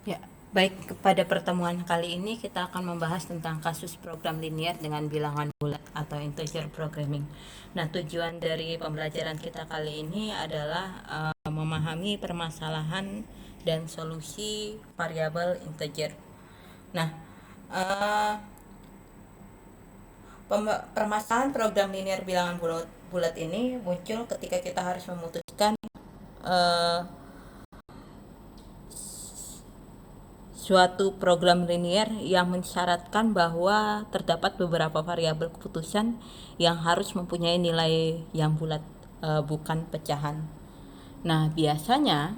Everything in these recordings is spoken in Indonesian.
Ya, baik, pada pertemuan kali ini kita akan membahas tentang kasus program linier dengan bilangan bulat atau integer programming. Nah, tujuan dari pembelajaran kita kali ini adalah memahami permasalahan dan solusi variabel integer. Nah, eh, permasalahan program linier bilangan bulat ini muncul ketika kita harus memutuskan eh, suatu program linier yang mensyaratkan bahwa terdapat beberapa variabel keputusan yang harus mempunyai nilai yang bulat, bukan pecahan. Nah, biasanya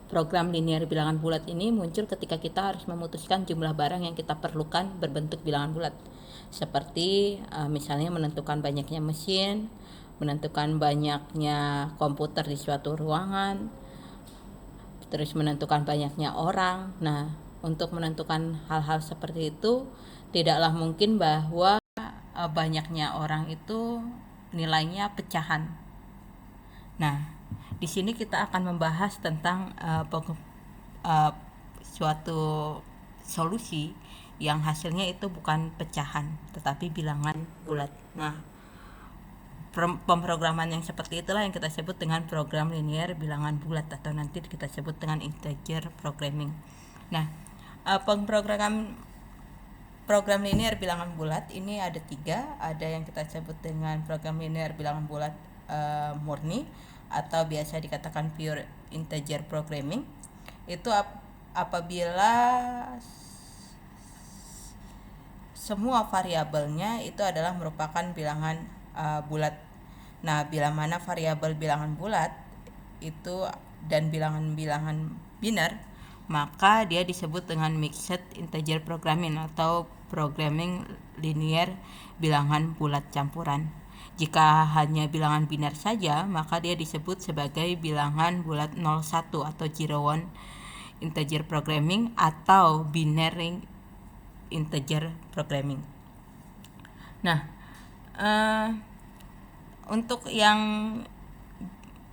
program linier bilangan bulat ini muncul ketika kita harus memutuskan jumlah barang yang kita perlukan berbentuk bilangan bulat. Seperti misalnya menentukan banyaknya mesin, menentukan banyaknya komputer di suatu ruangan, terus menentukan banyaknya orang. Nah, untuk menentukan hal-hal seperti itu tidaklah mungkin bahwa banyaknya orang itu nilainya pecahan. Nah, di sini kita akan membahas tentang suatu solusi yang hasilnya itu bukan pecahan tetapi bilangan bulat. Nah, pemrograman yang seperti itulah yang kita sebut dengan program linier bilangan bulat atau nanti kita sebut dengan integer programming. Nah, program linier bilangan bulat ini ada tiga. Ada yang kita sebut dengan program linier bilangan bulat murni atau biasa dikatakan pure integer programming. Itu apabila semua variabelnya itu adalah merupakan bilangan bulat. Nah, bila mana variabel bilangan bulat itu dan bilangan-bilangan biner, maka dia disebut dengan mixed integer programming atau programming linear bilangan bulat campuran. Jika hanya bilangan biner saja, maka dia disebut sebagai bilangan bulat 01 atau 01 integer programming atau binary integer programming. Nah, untuk yang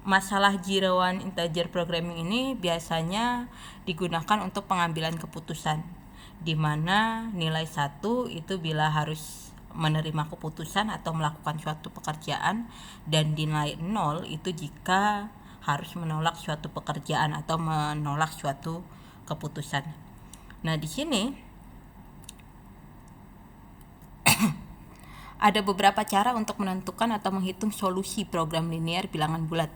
masalah zeroan integer programming ini biasanya digunakan untuk pengambilan keputusan, di mana nilai 1 itu bila harus menerima keputusan atau melakukan suatu pekerjaan, dan nilai 0 itu jika harus menolak suatu pekerjaan atau menolak suatu keputusan. Nah, di sini ada beberapa cara untuk menentukan atau menghitung solusi program linier bilangan bulat,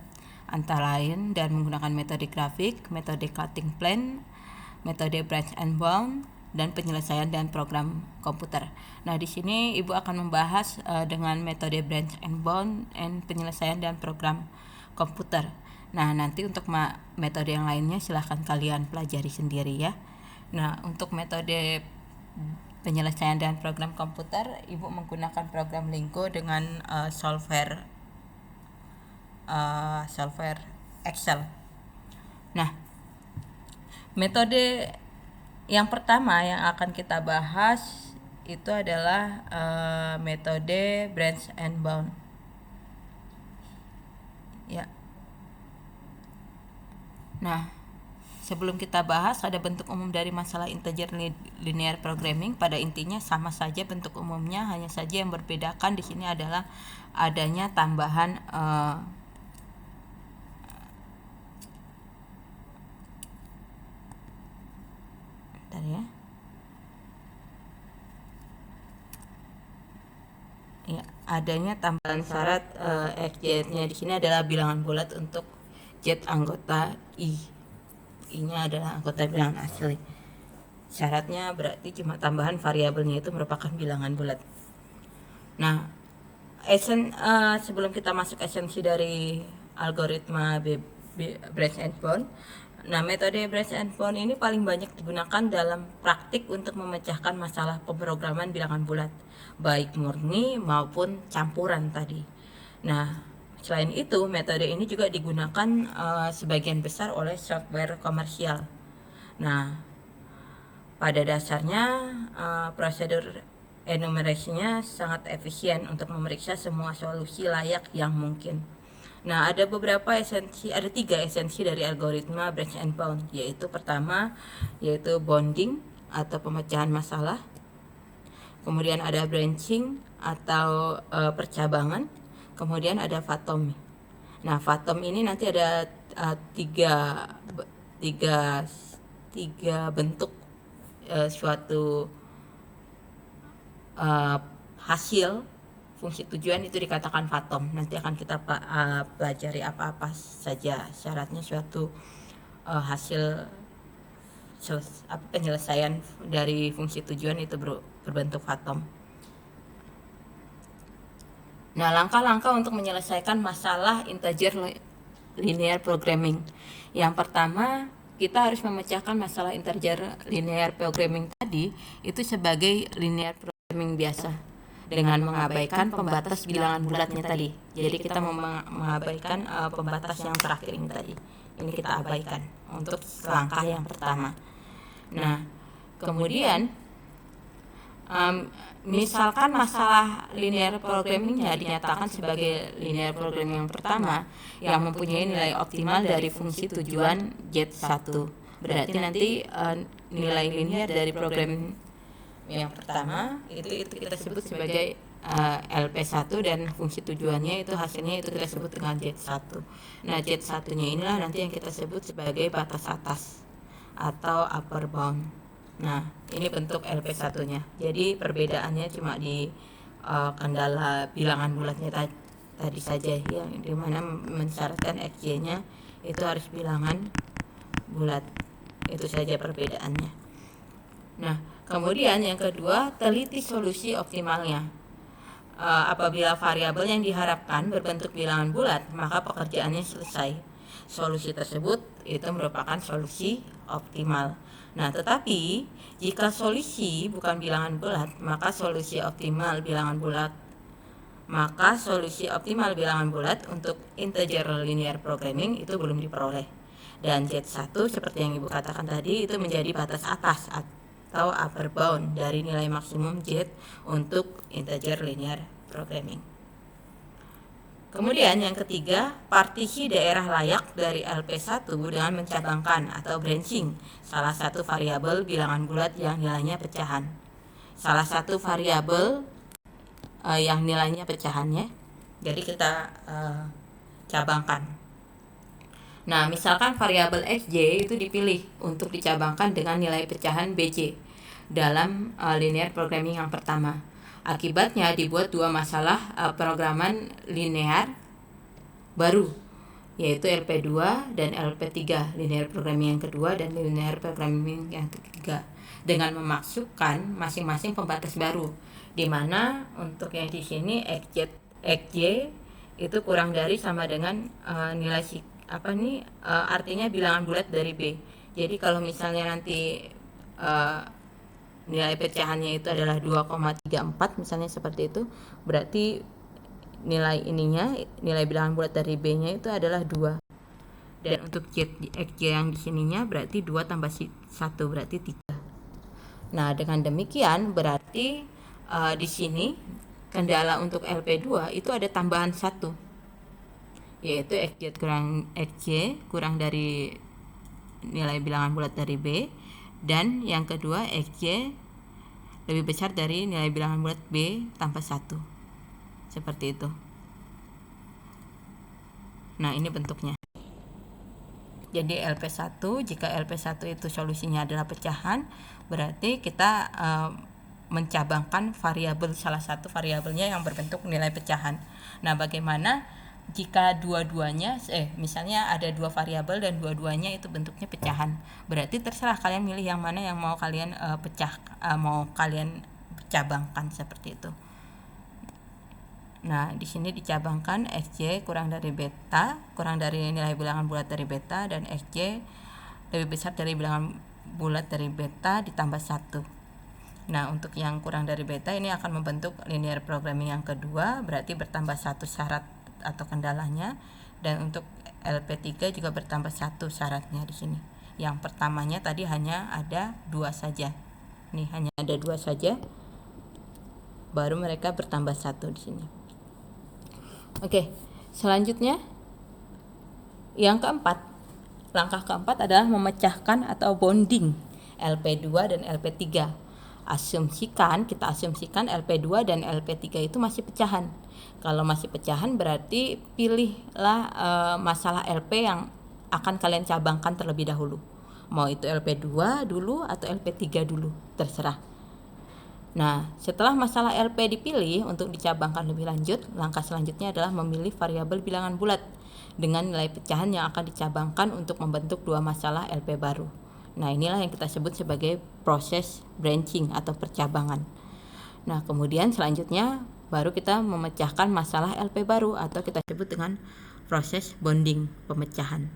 antara lain dan menggunakan metode grafik, metode cutting plan, metode branch and bound, dan penyelesaian dan program komputer. Nah, di sini Ibu akan membahas dengan metode branch and bound dan penyelesaian dan program komputer. Nah, nanti untuk metode yang lainnya silahkan kalian pelajari sendiri ya. Nah, untuk metode penyelesaian dan program komputer, Ibu menggunakan program Lingo dengan solver Excel. Nah, metode yang pertama yang akan kita bahas itu adalah metode branch and bound. Ya. Nah, sebelum kita bahas, ada bentuk umum dari masalah integer linear programming. Pada intinya sama saja bentuk umumnya, hanya saja yang berbedakan di sini adalah adanya tambahan adanya tambahan syarat XZ-nya di sini adalah bilangan bulat untuk Z anggota I. I-nya adalah anggota bilangan asli. Syaratnya berarti cuma tambahan variabelnya itu merupakan bilangan bulat. Nah, sebelum kita masuk esensi dari algoritma branch and bound. Nah, metode branch and bound ini paling banyak digunakan dalam praktik untuk memecahkan masalah pemrograman bilangan bulat, baik murni maupun campuran tadi. Nah, selain itu, metode ini juga digunakan sebagian besar oleh software komersial. Nah, pada dasarnya prosedur enumerasinya sangat efisien untuk memeriksa semua solusi layak yang mungkin. Nah, ada beberapa esensi, ada 3 esensi dari algoritma branch and bound, yaitu pertama yaitu bounding atau pemecahan masalah, kemudian ada branching atau percabangan, kemudian ada fatom. Nah, fatom ini nanti ada tiga tiga tiga bentuk suatu hasil fungsi tujuan itu dikatakan fatom. Nanti akan kita pelajari apa-apa saja syaratnya suatu hasil penyelesaian dari fungsi tujuan itu berbentuk fatom. Nah, langkah-langkah untuk menyelesaikan masalah integer linear programming. Yang pertama, kita harus memecahkan masalah integer linear programming tadi itu sebagai linear programming biasa dengan mengabaikan pembatas bilangan bulatnya tadi. Jadi kita mengabaikan pembatas yang terakhir ini tadi. Ini kita abaikan untuk langkah yang pertama. Nah, kemudian misalkan masalah linear programmingnya dinyatakan sebagai linear programming yang pertama yang mempunyai nilai optimal dari fungsi tujuan Z1. Berarti nanti nilai linear dari program yang pertama itu kita sebut sebagai LP1 dan fungsi tujuannya itu hasilnya itu kita sebut dengan Z1. Nah, Z1-nya inilah nanti yang kita sebut sebagai batas atas atau upper bound. Nah, ini bentuk LP1-nya. Jadi perbedaannya cuma di kendala bilangan bulatnya tadi saja, yang dimana mensyaratkan XY-nya itu harus bilangan bulat. Itu saja perbedaannya. Nah, kemudian yang kedua, teliti solusi optimalnya. Apabila variabel yang diharapkan berbentuk bilangan bulat, maka pekerjaannya selesai. Solusi tersebut itu merupakan solusi optimal. Nah, tetapi jika solusi bukan bilangan bulat, maka solusi optimal bilangan bulat untuk integer linear programming itu belum diperoleh. Dan Z1 seperti yang Ibu katakan tadi itu menjadi batas atas atau upper bound dari nilai maksimum Z untuk integer linear programming. Kemudian yang ketiga, partisi daerah layak dari LP1 dengan mencabangkan atau branching salah satu variabel bilangan bulat yang nilainya pecahan. Salah satu variabel yang nilainya pecahannya, jadi kita cabangkan. Nah, misalkan variabel XJ itu dipilih untuk dicabangkan dengan nilai pecahan BJ dalam linear programming yang pertama. Akibatnya dibuat dua masalah programan linear baru, yaitu LP2 dan LP3, linear programming yang kedua dan linear programming yang ketiga, dengan memasukkan masing-masing pembatas baru, di mana untuk yang di sini XJ itu kurang dari sama dengan nilai artinya bilangan bulat dari B. Jadi kalau misalnya nanti nilai pecahannya itu adalah 2,34 misalnya seperti itu, berarti nilai bilangan bulat dari B-nya itu adalah 2. Dan untuk XJ yang di sininya berarti 2 tambah 1 berarti 3. Nah, dengan demikian berarti di sini kendala untuk LP2 itu ada tambahan 1, yaitu XJ kurang dari nilai bilangan bulat dari B, dan yang kedua XJ lebih besar dari nilai bilangan bulat B tambah 1. Seperti itu. Nah, ini bentuknya. Jadi LP1, jika LP1 itu solusinya adalah pecahan, berarti kita mencabangkan variabel, salah satu variabelnya yang berbentuk nilai pecahan. Nah, bagaimana jika dua-duanya misalnya ada dua variabel dan dua-duanya itu bentuknya pecahan, berarti terserah kalian milih yang mana yang mau kalian mau kalian cabangkan seperti itu. Nah, di sini dicabangkan XJ kurang dari beta, kurang dari nilai bilangan bulat dari beta, dan XJ lebih besar dari bilangan bulat dari beta ditambah 1. Nah, untuk yang kurang dari beta ini akan membentuk linear programming yang kedua, berarti bertambah 1 syarat atau kendalanya, dan untuk LP3 juga bertambah 1 syaratnya di sini. Yang pertamanya tadi hanya ada 2 saja. Nih hanya ada 2 saja. Baru mereka bertambah 1 di sini. Oke, selanjutnya Yang keempat, langkah keempat adalah memecahkan atau bonding LP2 dan LP3. Kita asumsikan LP2 dan LP3 itu masih pecahan. Kalau masih pecahan berarti pilihlah masalah LP yang akan kalian cabangkan terlebih dahulu. Mau itu LP2 dulu atau LP3 dulu, terserah. Nah, setelah masalah LP dipilih untuk dicabangkan lebih lanjut, langkah selanjutnya adalah memilih variabel bilangan bulat dengan nilai pecahan yang akan dicabangkan untuk membentuk dua masalah LP baru. Nah, inilah yang kita sebut sebagai proses branching atau percabangan. Nah, kemudian selanjutnya baru kita memecahkan masalah LP baru atau kita sebut dengan proses bonding, pemecahan.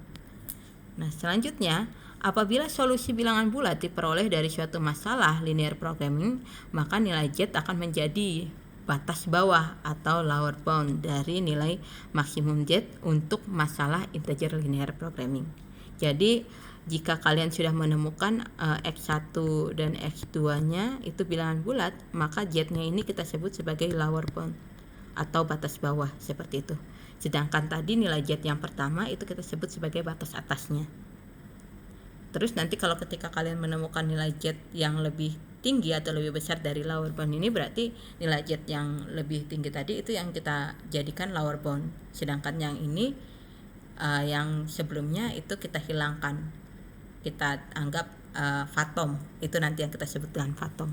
Nah, selanjutnya, apabila solusi bilangan bulat diperoleh dari suatu masalah linear programming, maka nilai Z akan menjadi batas bawah atau lower bound dari nilai maksimum Z untuk masalah integer linear programming. Jadi, jika kalian sudah menemukan X1 dan X2-nya itu bilangan bulat, maka Z-nya ini kita sebut sebagai lower bound atau batas bawah, seperti itu. Sedangkan tadi nilai Z yang pertama itu kita sebut sebagai batas atasnya. Terus nanti kalau ketika kalian menemukan nilai Z yang lebih tinggi atau lebih besar dari lower bound ini, berarti nilai Z yang lebih tinggi tadi itu yang kita jadikan lower bound. Sedangkan yang ini yang sebelumnya itu kita hilangkan. Kita anggap fathom. Itu nanti yang kita sebut dengan fathom.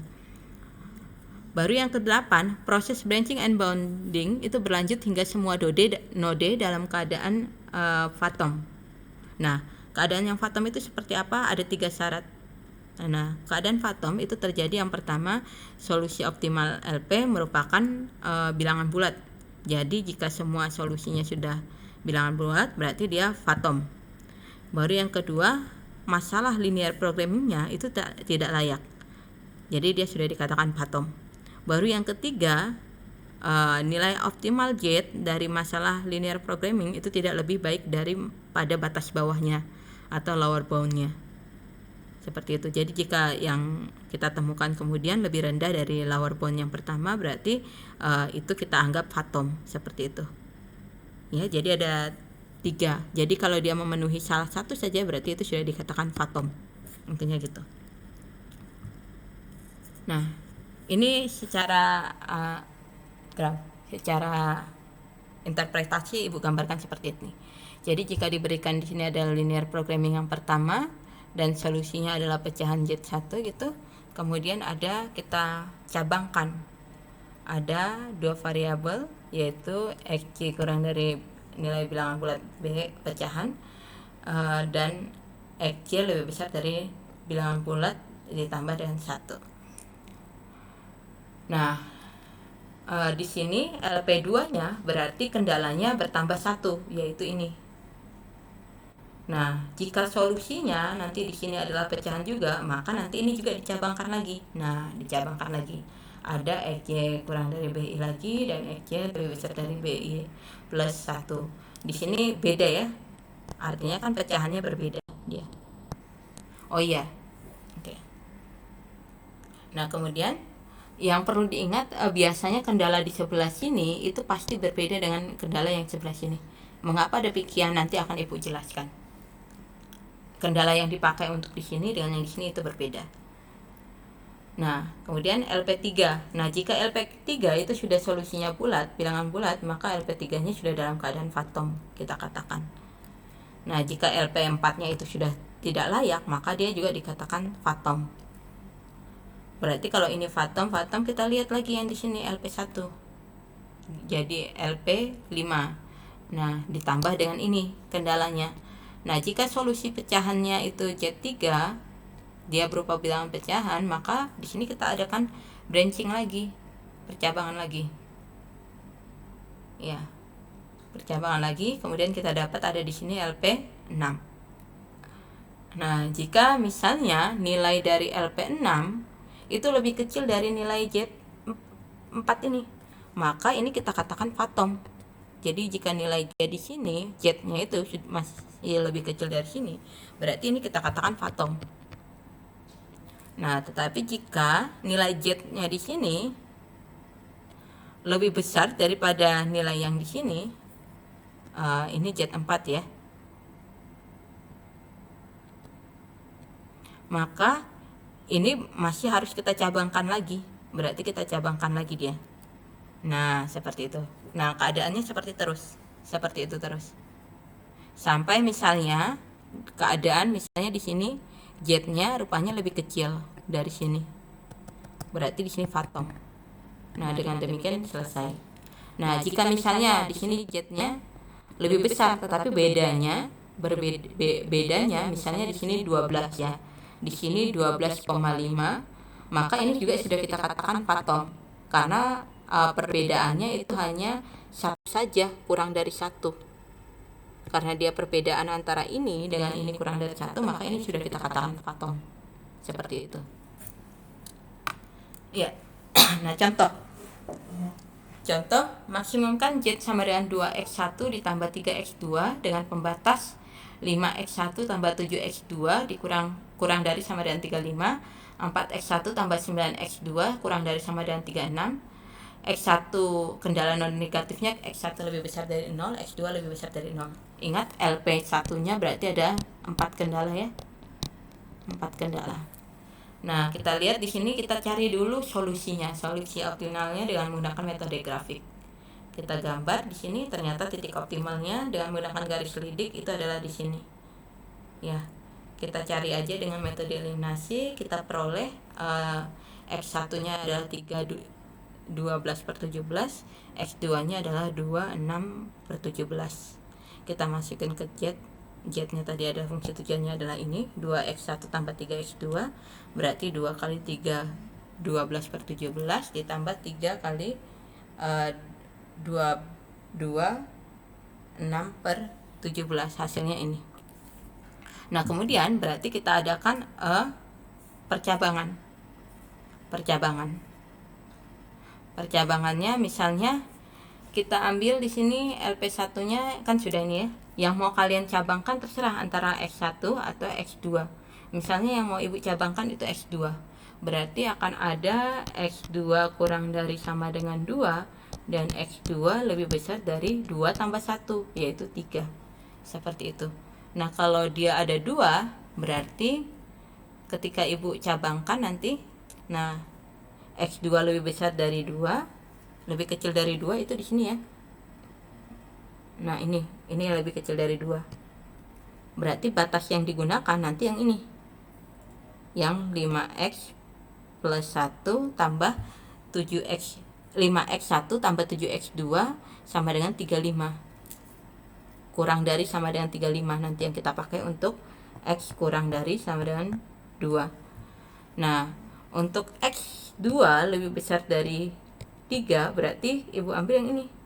Baru yang ke-8, proses branching and bounding itu berlanjut hingga semua node dalam keadaan fathom. Nah, keadaan yang fathom itu seperti apa? Ada 3 syarat. Nah, keadaan fathom itu terjadi yang pertama, solusi optimal LP merupakan bilangan bulat. Jadi jika semua solusinya sudah bilangan bulat, berarti dia fathom. Baru yang kedua, masalah linear programmingnya itu tidak layak. Jadi dia sudah dikatakan fathom. Baru yang ketiga, nilai optimal Z dari masalah linear programming itu tidak lebih baik daripada batas bawahnya atau lower boundnya. Seperti itu. Jadi jika yang kita temukan kemudian lebih rendah dari lower bound yang pertama, berarti itu kita anggap fathom, seperti itu. Ya, jadi ada 3. Jadi kalau dia memenuhi salah satu saja berarti itu sudah dikatakan fathom. Intinya gitu. Nah, ini secara secara interpretasi Ibu gambarkan seperti ini. Jadi jika diberikan di sini ada linear programming yang pertama dan solusinya adalah pecahan Z1 gitu, kemudian ada kita cabangkan. Ada 2 variabel yaitu XY kurang dari nilai bilangan bulat B pecahan dan XY lebih besar dari bilangan bulat ditambah dengan 1. Nah, di sini LP2-nya berarti kendalanya bertambah 1, yaitu ini. Nah, jika solusinya nanti di sini adalah pecahan juga, maka nanti ini juga dicabangkan lagi. Nah, dicabangkan lagi. Ada XY kurang dari BI lagi dan XY lebih besar dari BI plus 1. Di sini beda ya. Artinya kan pecahannya berbeda dia. Oh iya. Oke. Nah, kemudian yang perlu diingat biasanya kendala di sebelah sini itu pasti berbeda dengan kendala yang sebelah sini. Mengapa demikian nanti akan Ibu jelaskan. Kendala yang dipakai untuk di sini dengan yang di sini itu berbeda. Nah, kemudian LP3. Nah, jika LP3 itu sudah solusinya bulat, bilangan bulat, maka LP3-nya sudah dalam keadaan fathom, kita katakan. Nah, jika LP4-nya itu sudah tidak layak, maka dia juga dikatakan fathom. Berarti kalau ini fathom kita lihat lagi yang di sini LP1. Jadi LP5. Nah, ditambah dengan ini kendalanya. Nah, jika solusi pecahannya itu Z3, dia berupa bilangan pecahan, maka di sini kita adakan branching lagi, percabangan lagi. Ya. Percabangan lagi, kemudian kita dapat ada di sini LP6. Nah, jika misalnya nilai dari LP6 itu lebih kecil dari nilai Z4 ini, maka ini kita katakan fathom. Jadi jika nilai Z di sini, Z-nya itu masih lebih kecil dari sini, berarti ini kita katakan fathom. Nah, tetapi jika nilai Z-nya di sini lebih besar daripada nilai yang di sini, ini Z4 ya. maka ini masih harus kita cabangkan lagi. Berarti kita cabangkan lagi dia. Nah, seperti itu. Nah, keadaannya seperti itu terus. Sampai misalnya keadaan misalnya di sini Z-nya rupanya lebih kecil dari sini. Berarti di sini fatom. Nah, dengan demikian selesai. Nah, jika misalnya di sini Z-nya lebih besar tetapi bedanya misalnya di sini 12 ya. Di sini 12,5, maka ini juga sudah kita katakan fatom. Karena perbedaannya itu hanya satu saja, kurang dari satu. Karena dia perbedaan antara ini dengan ini kurang dari satu, maka ini sudah kita katakan fatom. Seperti itu. Ya. Nah, contoh, maksimumkan Z sama dengan 2x1 ditambah 3x2 dengan pembatas 5x1 tambah 7x2 kurang dari sama dengan 35, 4x1 tambah 9x2 kurang dari sama dengan 36, x1 kendala non negatifnya x1 lebih besar dari 0, x2 lebih besar dari 0. Ingat LP1 nya berarti ada 4 kendala ya. 4 kendala. Nah, kita lihat di sini, kita cari dulu solusinya, solusi optimalnya dengan menggunakan metode grafik. Kita gambar di sini, ternyata titik optimalnya dengan menggunakan garis lidik itu adalah di sini. Ya, kita cari aja dengan metode eliminasi, kita peroleh x1-nya adalah 12/17, x2-nya adalah 26/17. Kita masukin ke Z-nya tadi ada fungsi tujuannya adalah ini, 2x1 tambah 3x2, berarti 2 kali 3 12/17 ditambah 3 kali 2 6/17, hasilnya ini. Nah, kemudian berarti kita adakan percabangannya, misalnya kita ambil di sini LP1-nya kan sudah ini ya. Yang mau kalian cabangkan terserah antara X1 atau X2. Misalnya yang mau ibu cabangkan itu X2. Berarti akan ada X2 kurang dari sama dengan 2 dan X2 lebih besar dari 2 tambah 1, yaitu 3. Seperti itu. Nah, kalau dia ada 2, berarti ketika ibu cabangkan nanti, nah X2 lebih besar dari 2, lebih kecil dari 2 itu di sini ya. Nah, ini lebih kecil dari 2. Berarti batas yang digunakan nanti yang ini. Yang 5x plus 1 tambah 7x 5x1 tambah 7x2 sama dengan 35. Kurang dari sama dengan 35 nanti yang kita pakai untuk x kurang dari sama dengan 2. Nah, untuk x2 lebih besar dari 3, berarti ibu ambil yang ini.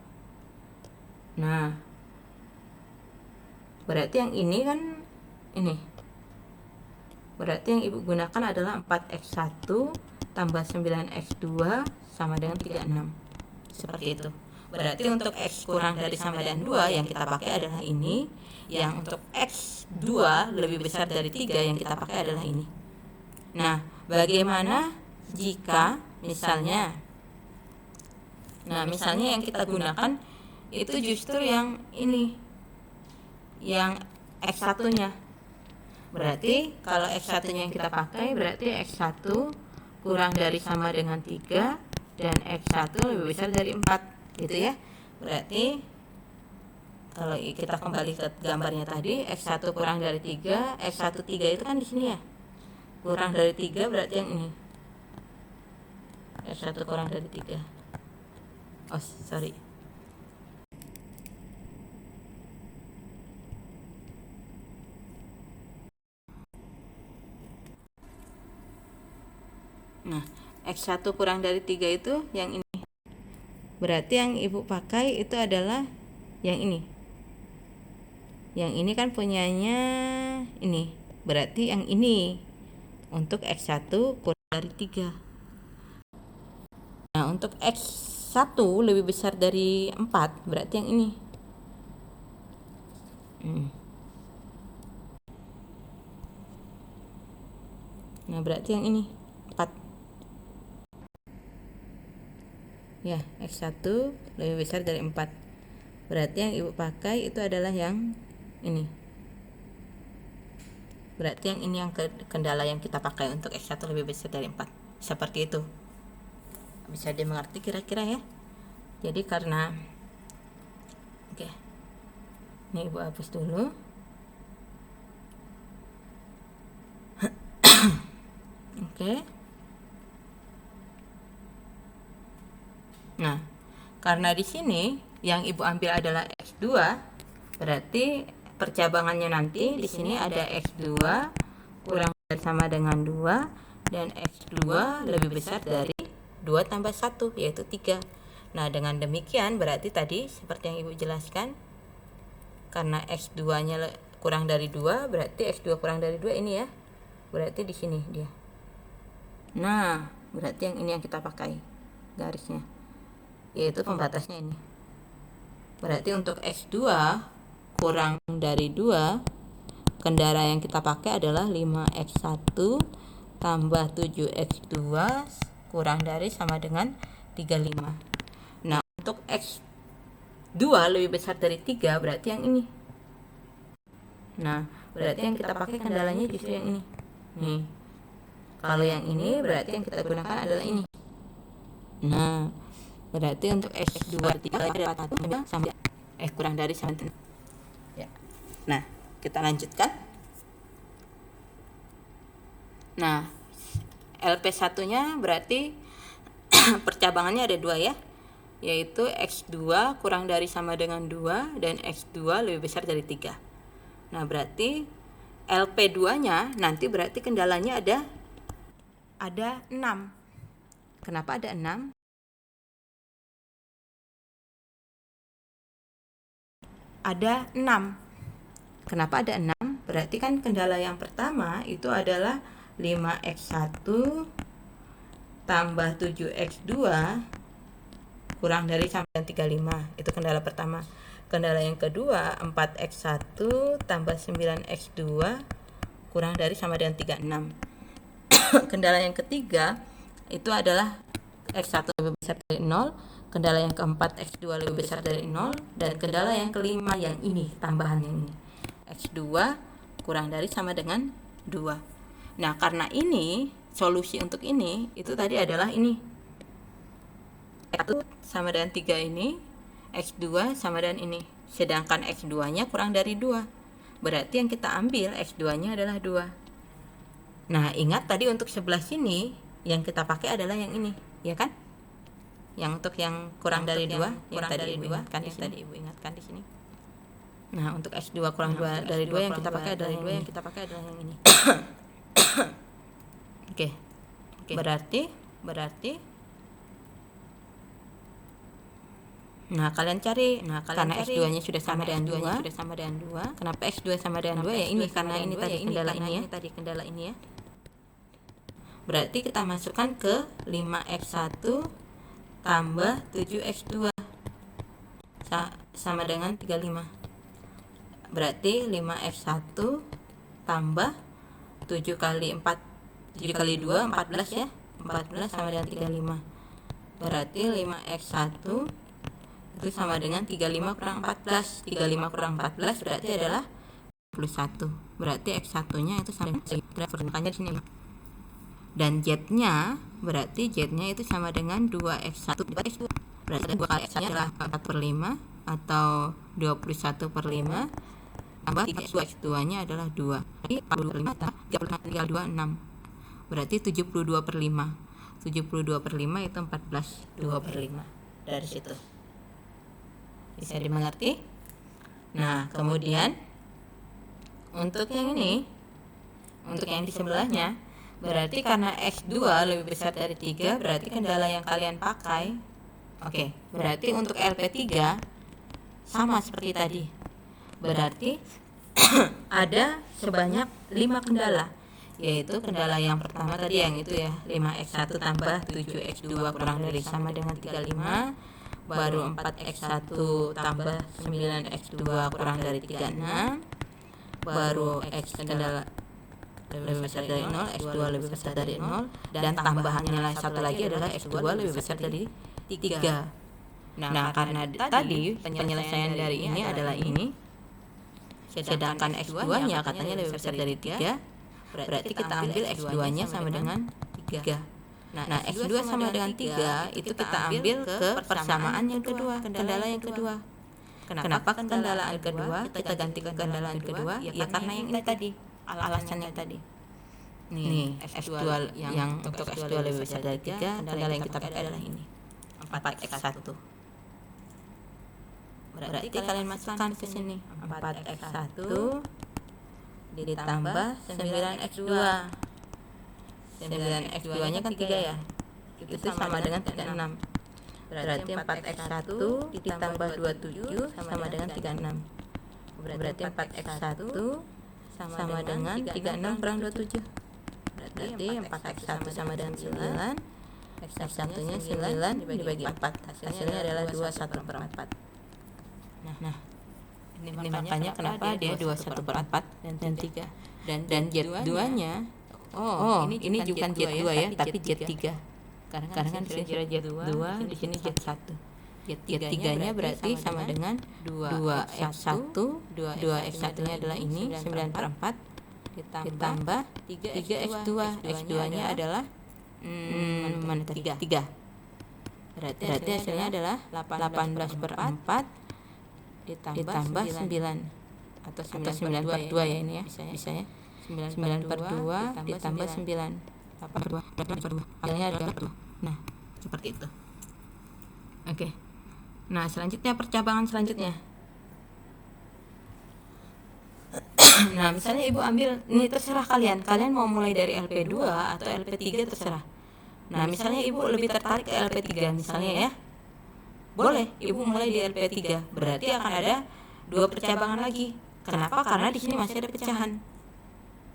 Nah, berarti yang ini kan ini. Berarti yang ibu gunakan adalah 4x1 tambah 9x2 sama dengan 36. Seperti itu. Berarti untuk x kurang dari sama dengan 2 yang kita pakai adalah ini. Yang untuk x2 lebih besar dari 3 yang kita pakai adalah ini. Nah, bagaimana jika misalnya yang kita gunakan itu justru yang ini, yang X1-nya. Berarti kalau X1-nya yang kita pakai, berarti X1 kurang dari sama dengan 3 dan X1 lebih besar dari 4, gitu ya. Berarti kalau kita kembali ke gambarnya tadi, X1 kurang dari 3, X1 3 itu kan di sini ya. Kurang dari 3 berarti yang ini. X1 kurang dari 3. Oh, sorry. Nah, X1 kurang dari 3 itu yang ini. Berarti yang ibu pakai itu adalah yang ini. Yang ini kan punyanya ini. Berarti yang ini untuk X1 kurang dari 3. Nah, untuk X1 lebih besar dari 4, berarti yang ini. Nah, berarti yang ini 4. Ya, X1 lebih besar dari 4. Berarti yang ibu pakai itu adalah yang ini. berarti yang ini yang kendala yang kita pakai untuk X1 lebih besar dari 4. Seperti itu. Bisa dimengerti kira-kira ya. Jadi karena oke. Ini Ibu hapus dulu. Oke. Nah, karena di sini yang Ibu ambil adalah X2, berarti percabangannya nanti di sini ada X2 kurang dari sama dengan 2 dan X2 lebih besar dari 2 tambah 1 yaitu 3. Nah, dengan demikian berarti tadi seperti yang Ibu jelaskan, karena X2-nya kurang dari 2, berarti X2 kurang dari 2 ini ya. Berarti di sini dia. Nah, berarti yang ini yang kita pakai garisnya, yaitu pembatasnya ini. Berarti untuk X2 kurang dari 2, kendara yang kita pakai adalah 5X1 tambah 7X2 kurang dari sama dengan 35. Nah, untuk X2 lebih besar dari 3 berarti yang ini. Nah, berarti yang kita pakai kendalanya justru yang ini. Nih. Kalau yang ini berarti yang kita gunakan adalah ini. Nah, berarti untuk X2 3 ada 1 sama kurang dari 1. Ya. Nah, kita lanjutkan. Nah, LP1-nya berarti percabangannya ada 2 ya. Yaitu X2 kurang dari sama dengan 2 dan X2 lebih besar dari 3. Nah, berarti LP2-nya nanti berarti kendalanya ada 6. Kenapa ada 6? Ada 6. Kenapa ada 6? Berarti kan kendala yang pertama itu adalah 5X1 tambah 7X2 kurang dari sama dengan 35. Itu kendala pertama. Kendala yang kedua 4X1 tambah 9X2 kurang dari sama dengan 36. Kendala yang ketiga itu adalah X1 lebih besar dari 0, kendala yang keempat X2 lebih besar dari 0, dan kendala yang kelima yang ini, tambahan yang ini, X2 kurang dari sama dengan 2. Nah, karena ini solusi untuk ini itu tadi adalah ini, X1 sama dengan 3 ini, X2 sama dengan ini, sedangkan X2 nya kurang dari 2, berarti yang kita ambil X2 nya adalah 2. Nah, ingat tadi untuk sebelah sini yang kita pakai adalah yang ini, ya kan? Yang untuk yang kurang dari 2, yang tadi Ibu ingatkan di sini. Nah, untuk X2 kurang dari 2 yang kita pakai adalah yang ini. Oke. Berarti Nah, kalian cari. Karena X2-nya sudah sama dengan 2. Kenapa X2 sama dengan 2? Ya ini karena ini tadi kendala ini ya. Berarti kita masukkan ke 5X1 tambah 7X2 sama dengan 35. Berarti 5X1 tambah 7 kali 4, 7 kali 2 14 ya. 14 sama dengan 35. Berarti 5X1 itu sama dengan 35 kurang 14. 35 kurang 14 berarti adalah 21. Berarti X1-nya itu sama dengan, makanya di sini. Dan Z-nya berarti Z-nya itu sama dengan 2X1 dibuat X2. Berarti 2 kali X-nya adalah 4/5 atau 21/5 tambah 2X2-nya adalah 2. Jadi 45 tinggal 26. Berarti 72/5. 72/5 itu 14. 2/5 dari situ. Bisa dimengerti? Nah, kemudian untuk yang ini, untuk yang di sebelahnya, berarti karena X2 lebih besar dari 3, berarti kendala yang kalian pakai, oke, berarti untuk LP3 sama seperti tadi. Berarti ada sebanyak 5 kendala, yaitu kendala yang pertama tadi yang itu ya, 5X1 tambah 7X2 kurang dari sama dengan 35, baru 4X1 tambah 9X2 kurang dari 36, baru X kendala lebih besar dari 0, X2 lebih besar dari 0, dan tambahannya satu lagi adalah X2 lebih besar dari 3. Nah, karena tadi penyelesaian dari ini adalah ini, sedangkan X2 nya katanya lebih besar dari 3, berarti kita ambil X2 nya sama dengan 3. Nah, X2 sama dengan 3 itu kita ambil ke persamaan yang kedua, kendala yang kedua. Kenapa kendalaan kedua kita ganti ke kendalaan kedua? Ya karena yang ini tadi, alasannya tadi. Nih, X2 yang untuk X2 lebih besar dari 3, kendala yang kita pakai adalah ini, 4x1. Berarti kalian masukkan ke sini 4x1 ditambah 9x2. 9x2 nya kan 3 ya, itu sama dengan 36. Berarti 4x1 ditambah 27 sama dengan 36. Berarti 4x1 sama dengan 36 kurang 27. Berarti 4x1 sama dengan 9, x1 nya 9 dibagi 4, hasilnya adalah 21/4. Nah, ini makanya kenapa dia 21/4 dan 3. Dan Z2 nya, ini bukan Z2 ya, tapi Z3. Karena kan di sini Z2, di sini Z1. Z3 nya berarti sama dengan 2x1, 2x1 nya adalah ini 9/4 ditambah 3x2. X2 nya adalah mana tadi? 3. Berarti hasilnya adalah 18/4 ditambah 9 atau 9/2 ya, ini ya, bisa ya. 9/2 ditambah 9, 8/2, hasilnya adalah 2. Nah, seperti itu. Oke. Nah, selanjutnya percabangan selanjutnya. Nah, misalnya ibu ambil, ini terserah kalian mau mulai dari LP2 atau LP3 terserah. Nah, misalnya ibu lebih tertarik ke LP3 misalnya ya, boleh ibu mulai di LP3, berarti akan ada 2 percabangan lagi. Kenapa? Karena di sini masih ada pecahan.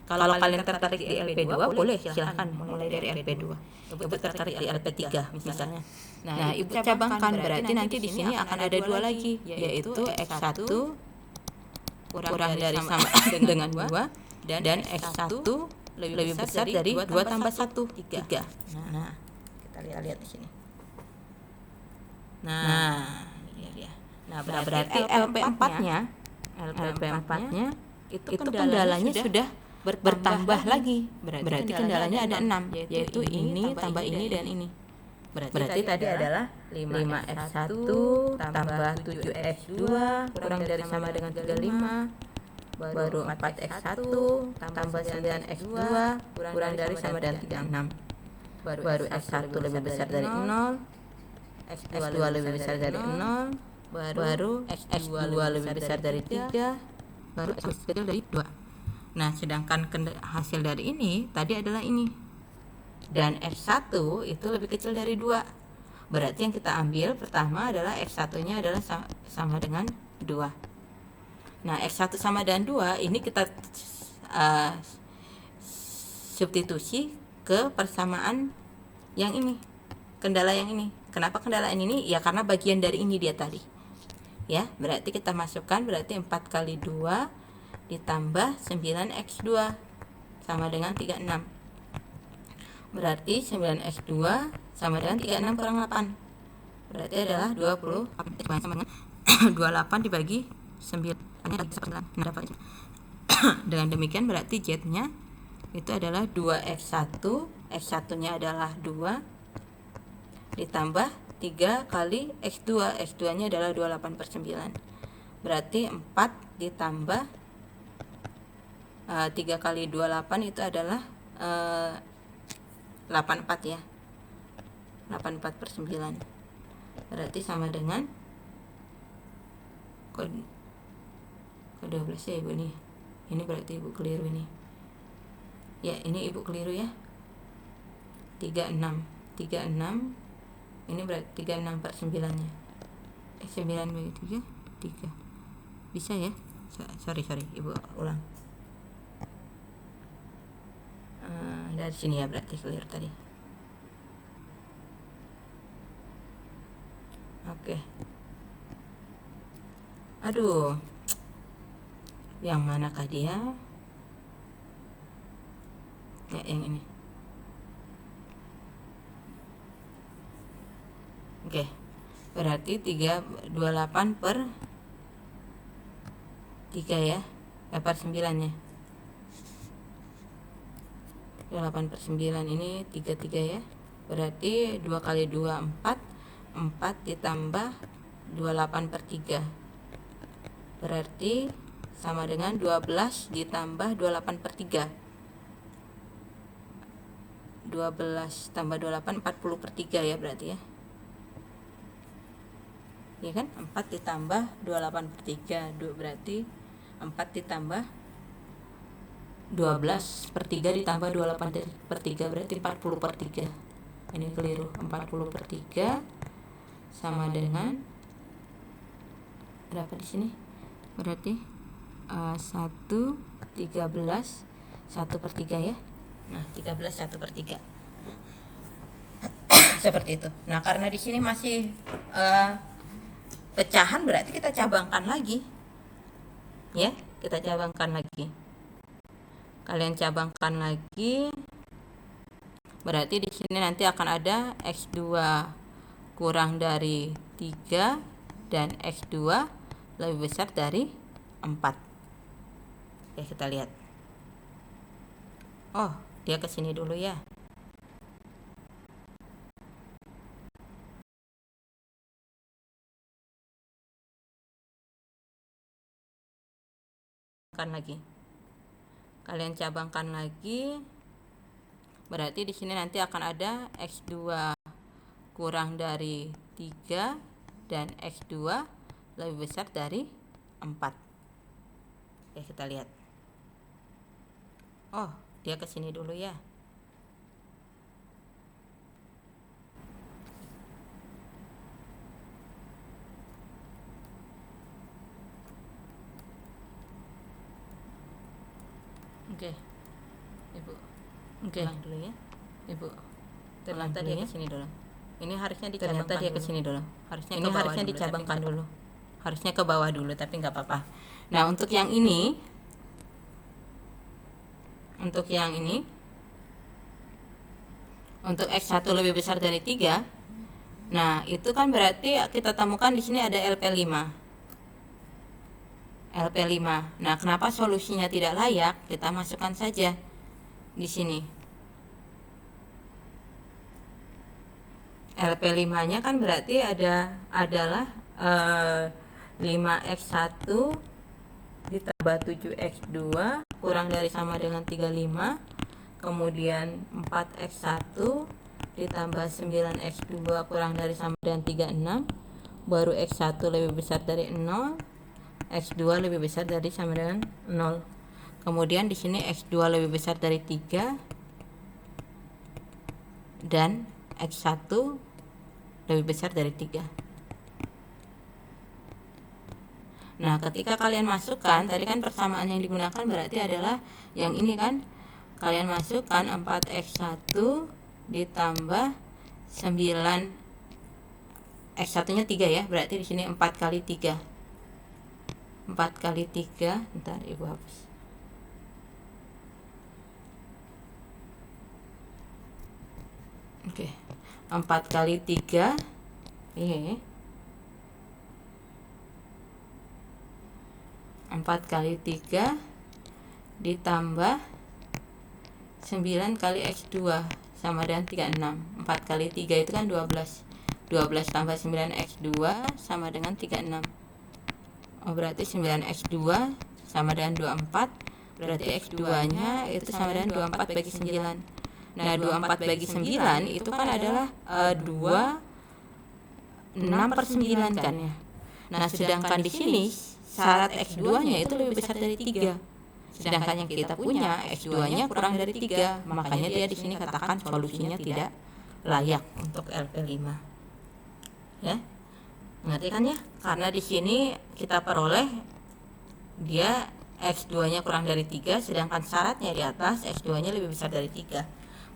Kalau kalian tertarik di LP2 boleh, silahkan mulai dari LP2. Ibu tertarik di LP3 misalnya. Nah, ibu cabangkan, berarti nanti di sini akan ada 2 lagi, yaitu X1 kurang dari sama dengan 2 dan X1 lebih besar dari 2 tambah 1, 3. Nah, kita lihat di sini. Nah, ini dia. Nah, berarti LP4-nya itu kendalanya sudah bertambah lagi. Berarti kendalanya ada 6, yaitu ini tambah ini dan ini. Berarti tadi adalah 5x1 tambah 7x2 kurang dari sama dengan 35, baru 4x1 tambah 9x2 kurang dari sama dengan 36, baru x1 lebih besar dari 0, x2 lebih besar dari 0, baru x2 lebih besar dari 3, baru x kecil dari 2. Nah, sedangkan hasil dari ini tadi adalah ini, dan x1 itu lebih kecil dari 2. Berarti yang kita ambil pertama adalah x1 nya adalah sama dengan 2. Nah, x1 sama dengan 2 ini kita substitusi ke persamaan yang ini, kendala yang ini. Kenapa kendala ini? Ya karena bagian dari ini dia tadi. Ya, berarti kita masukkan, berarti 4 kali 2 ditambah 9x2 sama dengan 36. Berarti 9x2 sama dengan 36 kurang 8. Berarti adalah 28 dibagi 9. Dengan demikian berarti Z-nya itu adalah 2x1, x1-nya adalah 2 ditambah 3 kali x2, x2-nya adalah 28/9. Berarti 4 ditambah 3 kali 28 itu adalah 84 ya. 84/9. Berarti sama dengan kode 12 ya ibu nih. Ini berarti ibu keliru ini. Ya, ini ibu keliru ya. 36. Ini berarti 36/9-nya. 9 bagi 3, 3. Bisa ya? Sorry, ibu ulang. Dari sini ya berarti clear tadi. Oke. Aduh. Yang manakah dia? Ya, yang ini. Oke. Berarti 328/3 ya. per 9 ya. 8/9 ini 33 ya. Berarti 2 kali 2 4. 4 ditambah 28/3. Berarti sama dengan 12 ditambah 28/3. 12 tambah 28 40/3 ya berarti ya. Iya kan? 4 ditambah 28/3 berarti 4 ditambah 12/3 ditambah 28/3 berarti 40/3. Ini keliru. 40/3 sama dengan berapa di sini? Berarti 1 13 1/3 ya. Nah, 13 1/3. Seperti itu. Nah, karena di sini masih pecahan berarti kita cabangkan lagi. Ya, kita cabangkan lagi. Kalian cabangkan lagi. Berarti di sini nanti akan ada X2 kurang dari 3 dan X2 lebih besar dari 4. Ya, kita lihat. Oh, dia ke sini dulu ya. Lagi. Kalian cabangkan lagi. Berarti di sini nanti akan ada X2 kurang dari 3 dan X2 lebih besar dari 4. Ya, kita lihat. Oh, dia ke sini dulu ya. Oke. Ibu. Oke. Pulang dulu ya. Ibu. Ternyata dia ke sini dulu. Ini harusnya dicabangkan. Ternyata dia ke sini dulu. Harusnya ini harusnya dicabangkan dulu. Harusnya ke bawah dulu tapi nggak apa-apa. Nah, untuk yang ini untuk X1 lebih besar dari 3. Nah, itu kan berarti kita temukan di sini ada LP5. Nah, kenapa solusinya tidak layak? Kita masukkan saja di sini. LP5-nya kan berarti adalah 5X1 ditambah 7X2 kurang dari sama dengan 35. Kemudian 4X1 ditambah 9X2 kurang dari sama dengan 36. Baru X1 lebih besar dari 0. X2 lebih besar dari sama dengan 0. Kemudian di sini X2 lebih besar dari 3 dan X1 lebih besar dari 3. Nah, ketika kalian masukkan, tadi kan persamaan yang digunakan berarti adalah yang ini kan. Kalian masukkan 4X1 ditambah 9 X1-nya 3 ya. Berarti di sini 4 kali 3. 4 kali 3, bentar Ibu hapus. Oke. 4 kali 3 4 kali 3 ditambah 9 kali X2 sama dengan 36. 4 kali 3 itu kan 12. 12 tambah 9X2 sama dengan 36. Oh, berarti 9X2 sama dengan 24. Berarti X2-nya itu sama dengan 24 bagi 9. Nah, 24 bagi 9 itu kan adalah 6/9 kan ya. Nah, sedangkan di sini syarat X2-nya itu lebih besar dari 3. Sedangkan yang kita punya X2-nya kurang dari 3. Makanya dia di sini katakan solusinya tidak layak untuk LP5. Ya. Ngerti kan ya? Karena di sini kita peroleh dia X2-nya kurang dari 3, sedangkan syaratnya di atas X2-nya lebih besar dari 3.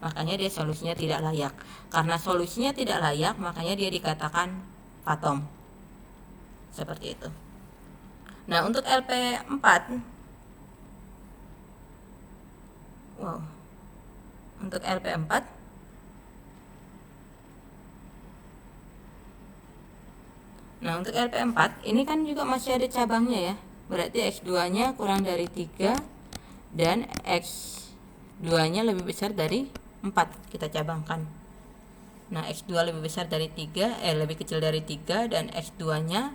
Makanya dia solusinya tidak layak. Karena solusinya tidak layak, makanya dia dikatakan patom. Seperti itu. Nah, untuk LP4 untuk LP4 Nah, untuk LP4 ini kan juga masih ada cabangnya ya. berarti X2-nya kurang dari 3 dan X2-nya lebih besar dari 4. Kita cabangkan. Nah, X2 lebih besar dari 3, lebih kecil dari 3 dan X2-nya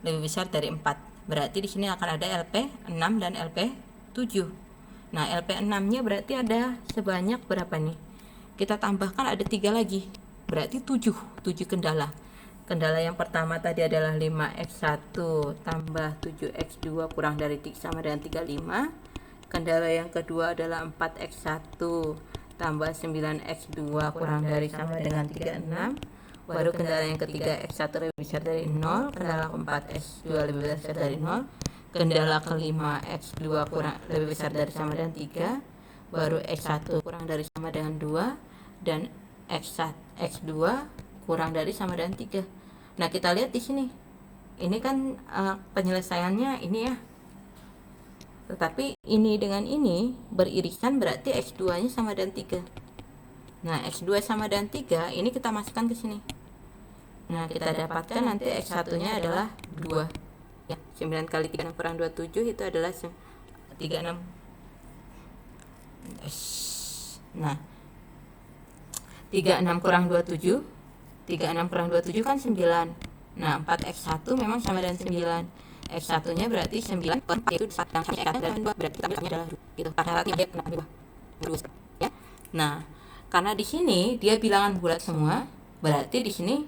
lebih besar dari 4. Berarti di sini akan ada LP6 dan LP7. Nah, LP6-nya berarti ada sebanyak berapa nih? Kita tambahkan ada 3 lagi. Berarti 7 kendala. Kendala yang pertama tadi adalah 5X1 tambah 7X2 kurang dari 3 sama dengan 35. Kendala yang kedua adalah 4X1 tambah 9X2 kurang dari sama dengan 36. Baru kendala yang ketiga X1 lebih besar dari 0. Kendala keempat X2 lebih besar dari 0. Kendala kelima X2 kurang lebih besar dari sama dengan 3. Baru X1 kurang dari sama dengan 2. Dan X2 kurang dari sama dengan 3. Nah, kita lihat di sini. Ini kan penyelesaiannya ini ya. Tetapi ini dengan ini beririsan, berarti X2-nya sama dengan 3. Nah, X2 sama dengan 3, ini kita masukkan ke sini. Nah, kita dapatkan nanti X1-nya adalah 2. Ya, 9 kali 36 kurang 27 itu adalah 36. Nah, 36 kurang 27, 36 kurang 27 kan 9. Nah, 4X1 memang sama dengan 9. X1-nya berarti 9 per 4, yaitu 4 dan X1 adalah 2, berarti kita ambilnya adalah 2. Gitu. Syaratnya dia kena 2. Ya. Nah, karena di sini dia bilangan bulat semua, berarti di sini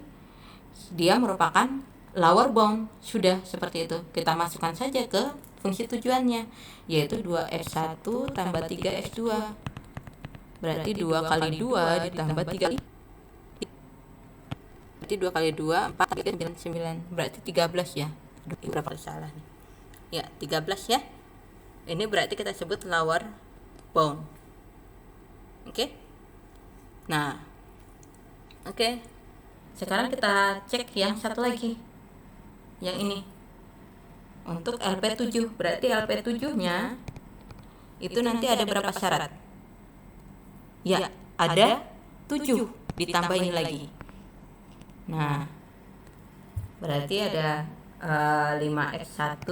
dia merupakan lower bound. Sudah seperti itu. Kita masukkan saja ke fungsi tujuannya, yaitu 2X1 tambah 3X2. Berarti 2 kali 2 ditambah 3 kali. Berarti 2 kali 2, 4, 3, 9. Berarti 13 ya. Aduh, ini berapa kali salah nih. Ya, 13 ya. Ini berarti kita sebut lower bound. Oke? Nah, oke. Sekarang kita cek yang satu lagi. Yang ini. Untuk LP7, berarti LP7-nya itu nanti ada berapa syarat? Ya, ada 7 ditambah ini lagi. Nah, berarti ada 5X1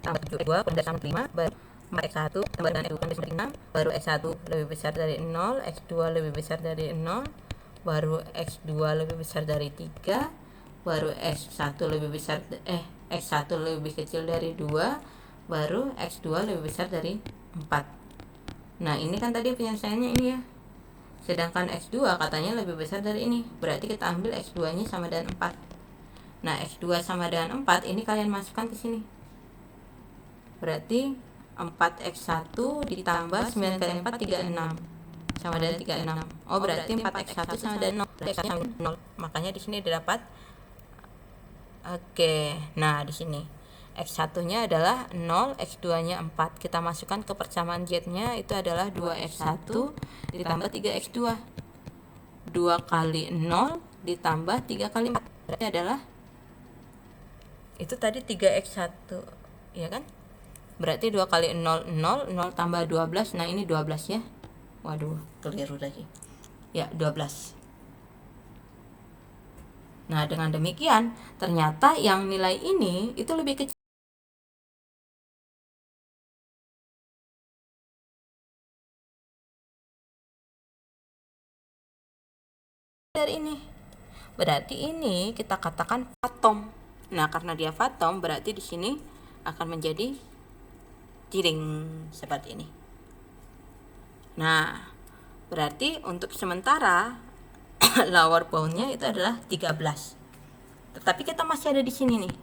tambah 2 kurang dari sama 5, baru 4X1 tambah dengan X2 kurang dari 6, baru X1 lebih besar dari 0, X2 lebih besar dari 0, baru X2 lebih besar dari 3, baru X1 lebih besar X1 lebih kecil dari 2, baru X2 lebih besar dari 4. Nah, ini kan tadi penyelesaiannya ini ya. Sedangkan X2 katanya lebih besar dari ini. Berarti kita ambil X2-nya sama dengan 4. Nah, X2 sama dengan 4 ini kalian masukkan ke sini. Berarti 4X1 ditambah 9 kali 4 36 sama dengan 36. Oh, berarti 4X1 sama dengan 0. X1 sama 0. Makanya di sini didapat. Oke. Nah, di sini X1-nya adalah 0, X2-nya 4. Kita masukkan ke persamaan Z-nya, itu adalah 2X1 ditambah 3X2. 2 kali 0 ditambah 3 kali 4. Berarti adalah itu tadi 3X1, ya kan? Berarti 2 kali 0, 0, 0 tambah 12, nah ini 12 ya. Waduh, keliru lagi. Ya, 12. Nah, dengan demikian, ternyata yang nilai ini itu lebih kecil dari ini. Berarti ini kita katakan fatom. Nah, karena dia fatom, berarti di sini akan menjadi tiring seperti ini. Nah, berarti untuk sementara lower bound-nya itu adalah 13. Tetapi kita masih ada di sini nih.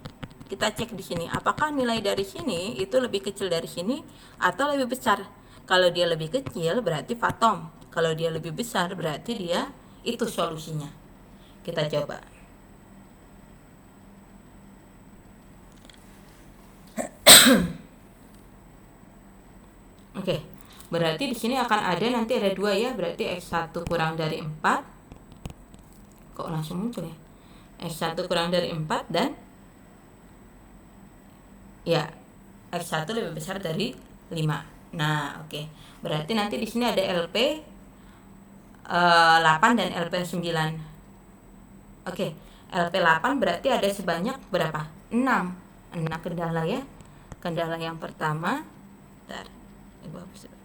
Kita cek di sini, apakah nilai dari sini itu lebih kecil dari sini atau lebih besar? Kalau dia lebih kecil berarti fatom. Kalau dia lebih besar berarti dia itu solusinya. Kita coba. Oke. Berarti di sini akan ada nanti ada 2 ya, berarti X1 kurang dari 4. Kok langsung muncul ya? X1 kurang dari 4 dan Ya, X1 lebih besar dari 5. Nah, oke. Berarti nanti di sini ada LP 8 dan LP 9. Oke, LP 8 berarti ada sebanyak berapa? 6. 6 kendala ya. Kendala yang pertama, bentar. Ibu hapus dulu.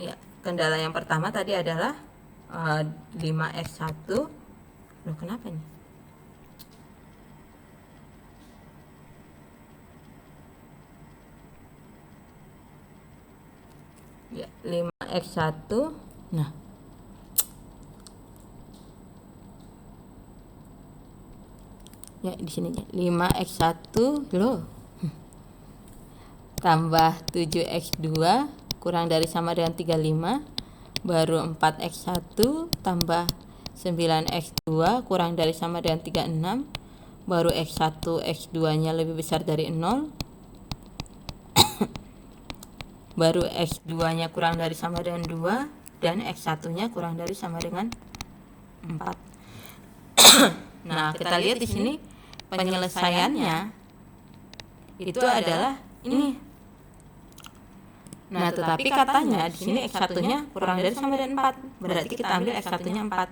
Ya, kendala yang pertama tadi adalah 5X1. Loh, kenapa nih? Ya, 5X1. Nah, ya di sini 5X1 loh. Tambah 7X2 kurang dari sama dengan 35, baru 4X1 tambah 9X2 kurang dari sama dengan 36, baru X1 X2 nya lebih besar dari 0, baru X2 nya kurang dari sama dengan 2, dan X1 nya kurang dari sama dengan 4. Nah, kita lihat di sini penyelesaiannya itu adalah ini. Nah, tetapi katanya di sini X1-nya kurang dari sama dengan 4. Berarti kita ambil X1-nya 4.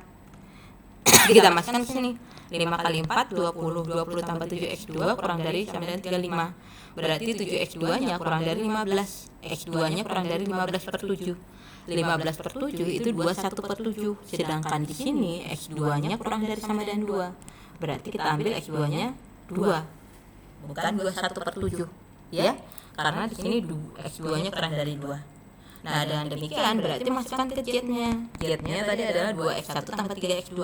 Jadi kita masukkan ke sini. 5 kali 4 20, 20 tambah 7X2 kurang dari sama dengan 35. Berarti 7X2-nya kurang dari 15. X2-nya kurang dari 15 per 7. 15 per 7 itu 21 per 7. Sedangkan di sini X2-nya kurang dari sama dengan 2. Berarti kita ambil X2-nya 2. Bukan 21 per 7. Ya, karena di sini X2-nya kurang dari 2. Nah, dengan demikian berarti masukkan ke Z-nya. Z-nya tadi adalah 2X1 tambah 3X2.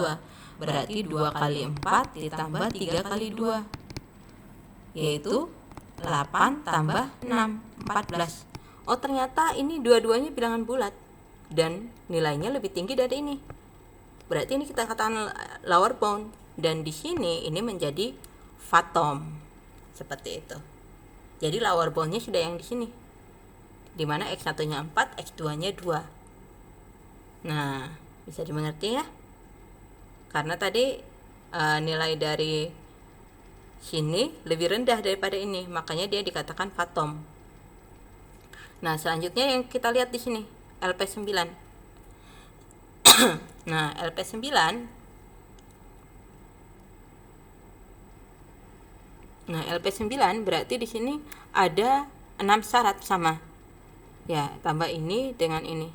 Berarti 2 kali 4 ditambah 3 kali 2, yaitu 8 tambah 6, 14. Oh, ternyata ini dua-duanya bilangan bulat dan nilainya lebih tinggi dari ini. Berarti ini kita katakan lower bound, dan di sini ini menjadi fathom. Seperti itu. Jadi lower boundnya sudah yang di sini, dimana X1-nya 4, X2-nya 2. Nah, bisa dimengerti ya? Karena tadi nilai dari sini lebih rendah daripada ini, makanya dia dikatakan fathom. Nah, selanjutnya yang kita lihat di sini LP9. Nah, LP9 berarti di sini ada 6 syarat sama. Ya, tambah ini dengan ini.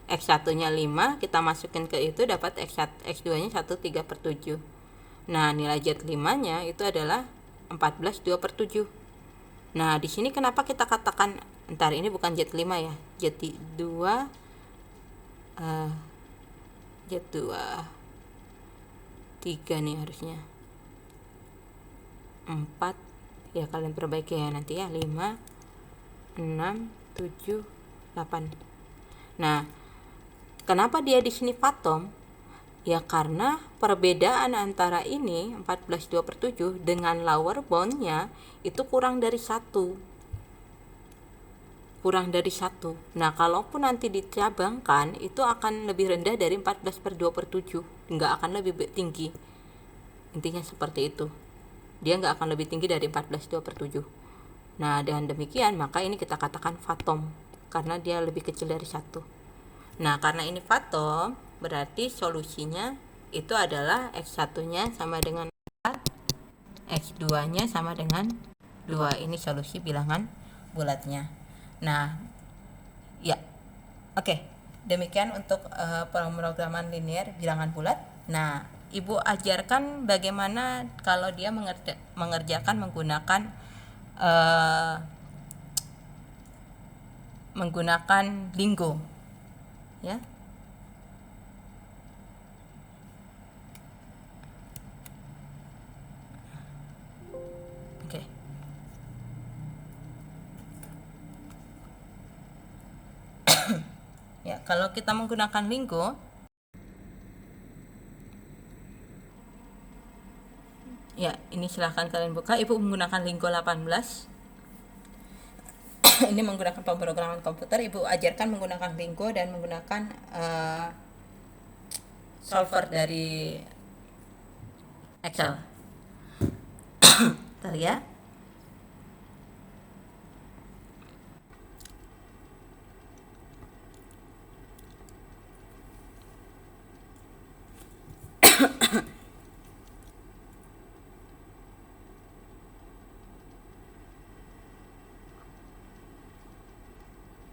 X1-nya 5, kita masukin ke itu dapat X2-nya 1/3 per 7. Nah, nilai Z5-nya itu adalah 14 2 per 7. Nah, di sini kenapa kita katakan, ntar ini bukan Z5 ya, Z2 3 nih harusnya. 4 ya, kalian perbaiki ya nanti ya. 5 6 7 8. Nah, kenapa dia di sini fathom? Ya karena perbedaan antara ini 14 2 per 7 dengan lower boundnya itu kurang dari 1. Nah, kalaupun nanti dicabangkan itu akan lebih rendah dari 14 per 2 per 7. Nggak akan lebih tinggi. Intinya seperti itu. Dia nggak akan lebih tinggi dari 14 2 per 7. Nah, dengan demikian maka ini kita katakan fathom, karena dia lebih kecil dari 1. Nah, karena ini fathom, berarti solusinya itu adalah X1-nya sama dengan 4, X2-nya sama dengan 2. Ini solusi bilangan bulatnya. Nah, ya. Oke. Demikian untuk pemrograman linear bilangan bulat. Nah, Ibu ajarkan bagaimana kalau dia mengerjakan menggunakan linggo. Ya. Oke. Ya, kalau kita menggunakan linggo, ya, ini silahkan kalian buka. Ibu menggunakan linggo 18. Ini menggunakan pemrograman komputer. Ibu ajarkan menggunakan linggo dan menggunakan solver dari Excel. Bentar ya.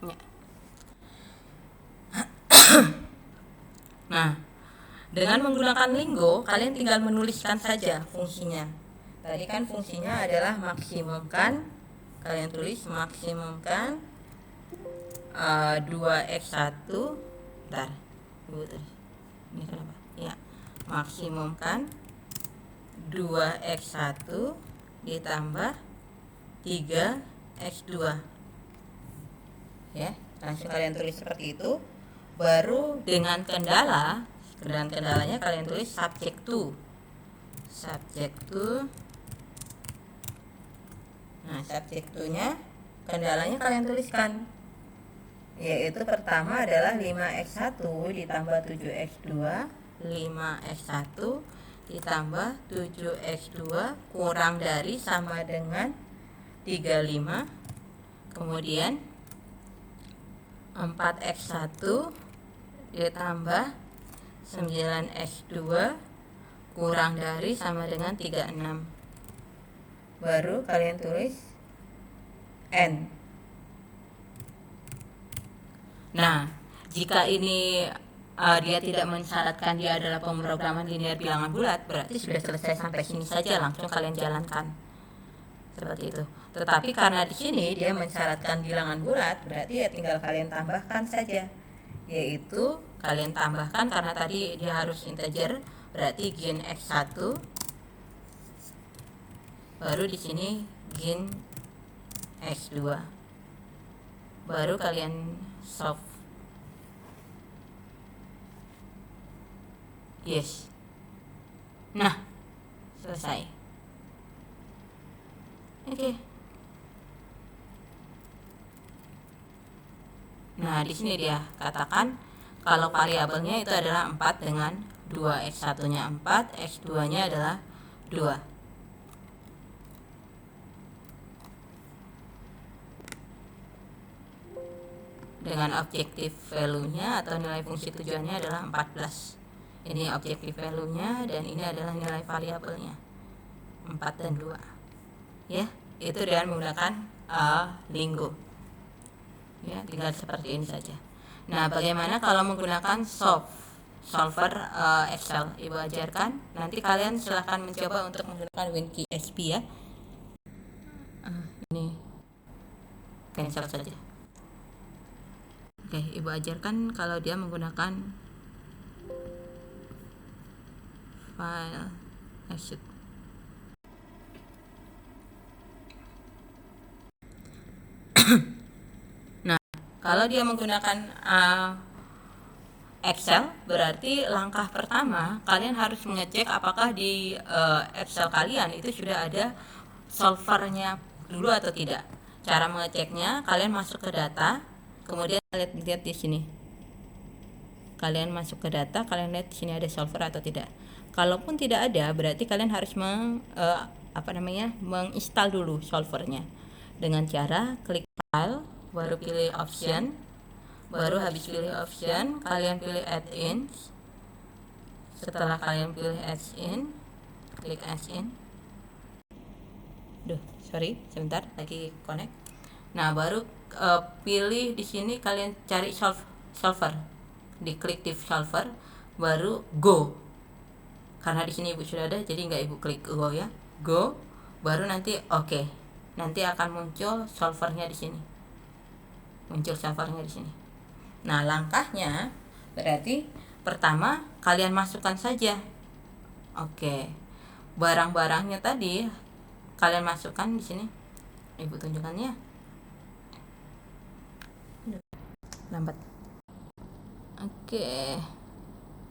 Ya. Nah, dengan menggunakan Lingo, kalian tinggal menuliskan saja fungsinya. Tadi kan fungsinya adalah maksimumkan, kalian tulis maksimumkan 2x1. Bentar, ibu tulis. Ini kenapa? Ya, maksimumkan 2x1 ditambah 3x2. Ya, langsung kalian tulis seperti itu. Baru dengan kendalanya kalian tulis subject to. Nah, subject to-nya kendalanya kalian tuliskan, yaitu pertama adalah 5x1 ditambah 7x2, 5x1 ditambah 7x2 kurang dari sama dengan 35. Kemudian 4x1 ditambah 9x2 kurang dari sama dengan 36. Baru kalian tulis N. Nah, jika ini dia tidak mensyaratkan dia adalah pemrograman linear bilangan bulat, berarti sudah selesai sampai sini saja, langsung kalian jalankan. Seperti itu. Tetapi karena di sini dia mensyaratkan bilangan bulat, berarti ya tinggal kalian tambahkan saja. Yaitu kalian tambahkan, karena tadi dia harus integer, berarti gen x1. Baru di sini gen x2. Baru kalian solve. Yes. Nah, selesai. Oke. Nah, di sini dia katakan kalau variabelnya itu adalah 4 dengan 2, x1-nya 4, x2-nya adalah 2. Dengan objektif value-nya atau nilai fungsi tujuannya adalah 14. Ini objektif value-nya dan ini adalah nilai variabelnya 4 dan 2. Ya, itu dengan menggunakan Lingo. Ya, tinggal seperti ini saja. Nah, bagaimana kalau menggunakan solver Excel? Ibu ajarkan. Nanti kalian silahkan mencoba untuk menggunakan Winky SP ya. Ini cancel saja. Oke, ibu ajarkan kalau dia menggunakan file exit. Nah, kalau dia menggunakan Excel, berarti langkah pertama kalian harus mengecek apakah di Excel kalian itu sudah ada solvernya dulu atau tidak. Cara mengeceknya, kalian masuk ke data, kemudian lihat di sini. Kalian masuk ke data, kalian lihat di sini ada solver atau tidak. Kalaupun tidak ada, berarti kalian harus menginstal dulu solvernya dengan cara klik file, baru pilih option, baru habis pilih option kalian pilih add-in. Setelah kalian pilih add-in, klik add-in. Sorry, sebentar lagi connect. Nah, baru pilih di sini, kalian cari solver, diklik di solver, baru go. Karena di sini ibu sudah ada, jadi nggak ibu klik go ya, go. Baru nanti oke. Nanti akan muncul solvernya di sini. Nah, langkahnya berarti pertama kalian masukkan saja. Oke. Barang-barangnya tadi kalian masukkan di sini. Ibu tunjukkannya. Lambat. Oke.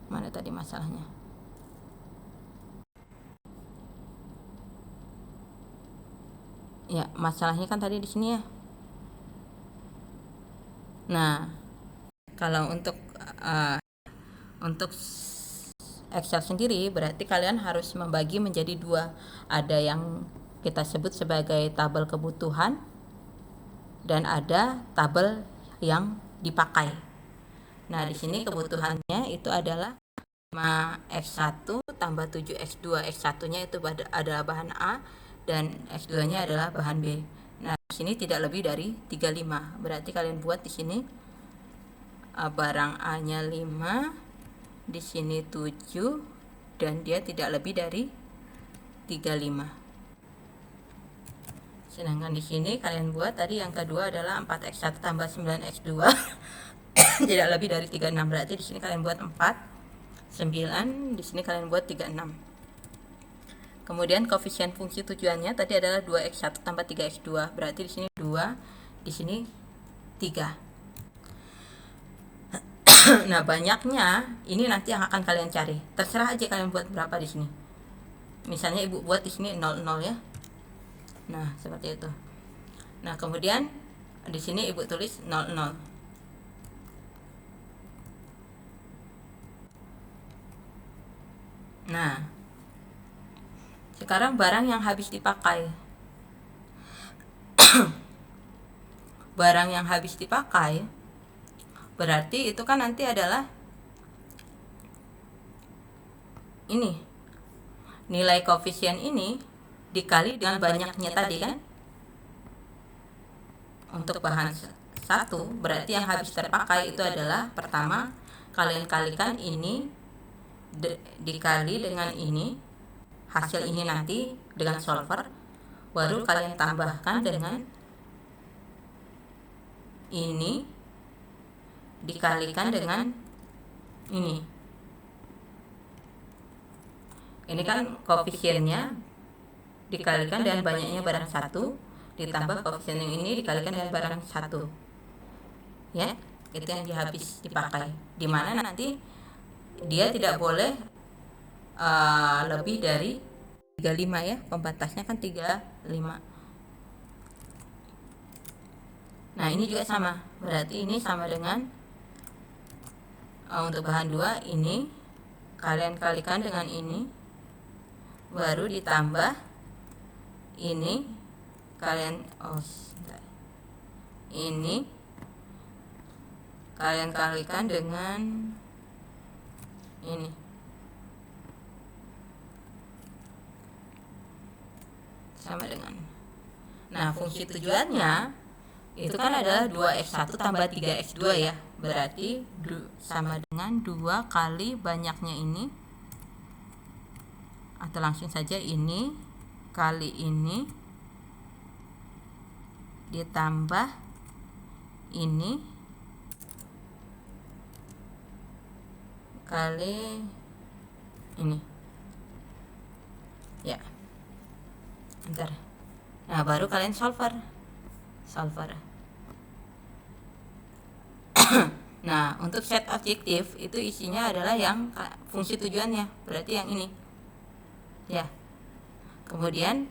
Mana tadi masalahnya? Ya, masalahnya kan tadi di sini ya. Nah, kalau untuk Excel sendiri berarti kalian harus membagi menjadi dua. Ada yang kita sebut sebagai tabel kebutuhan, dan ada tabel yang dipakai. Nah, di sini kebutuhannya itu adalah 5x1 tambah 7x2. X1-nya itu adalah bahan A dan X2-nya adalah bahan B. Nah, di sini tidak lebih dari 35. Berarti kalian buat di sini barang A-nya 5, di sini 7, dan dia tidak lebih dari 35. Sedangkan di sini kalian buat tadi yang kedua adalah 4x1 tambah 9x2 tidak lebih dari 36. Berarti di sini kalian buat 4, 9, di sini kalian buat 36. Kemudian koefisien fungsi tujuannya tadi adalah 2x1 tambah 3x2. Berarti di sini 2, di sini 3. Nah, banyaknya ini nanti yang akan kalian cari. Terserah aja kalian buat berapa di sini. Misalnya ibu buat di sini 00 ya. Nah, seperti itu. Nah, kemudian di sini ibu tulis 00. Nah, sekarang barang yang habis dipakai. Barang yang habis dipakai berarti itu kan nanti adalah ini. Nilai koefisien ini dikali dengan banyaknya tadi kan. Untuk bahan 1 berarti yang habis terpakai itu adalah pertama kalian kalikan ini dikali dengan ini, hasil ini nanti dengan solver, baru kalian tambahkan dengan ini dikalikan dengan ini. Ini kan koefisiennya dikalikan dengan banyaknya barang 1 ditambah koefisien yang ini dikalikan dengan barang 1. Ya, itu yang habis dipakai. Dimana nanti dia tidak boleh lebih dari 35 ya, pembatasnya kan 35. Nah, ini juga sama, berarti ini sama dengan untuk bahan 2 ini kalian kalikan dengan ini, baru ditambah ini kalian ini kalian kalikan dengan ini. Sama dengan. Nah, fungsi tujuannya itu kan adalah 2x1 tambah 3x2 ya. Berarti sama dengan 2 kali banyaknya ini, atau langsung saja ini kali ini ditambah ini kali ini ya. Bentar. Nah, baru kalian solver. Nah, untuk set objektif itu isinya adalah yang fungsi tujuannya, berarti yang ini ya. Kemudian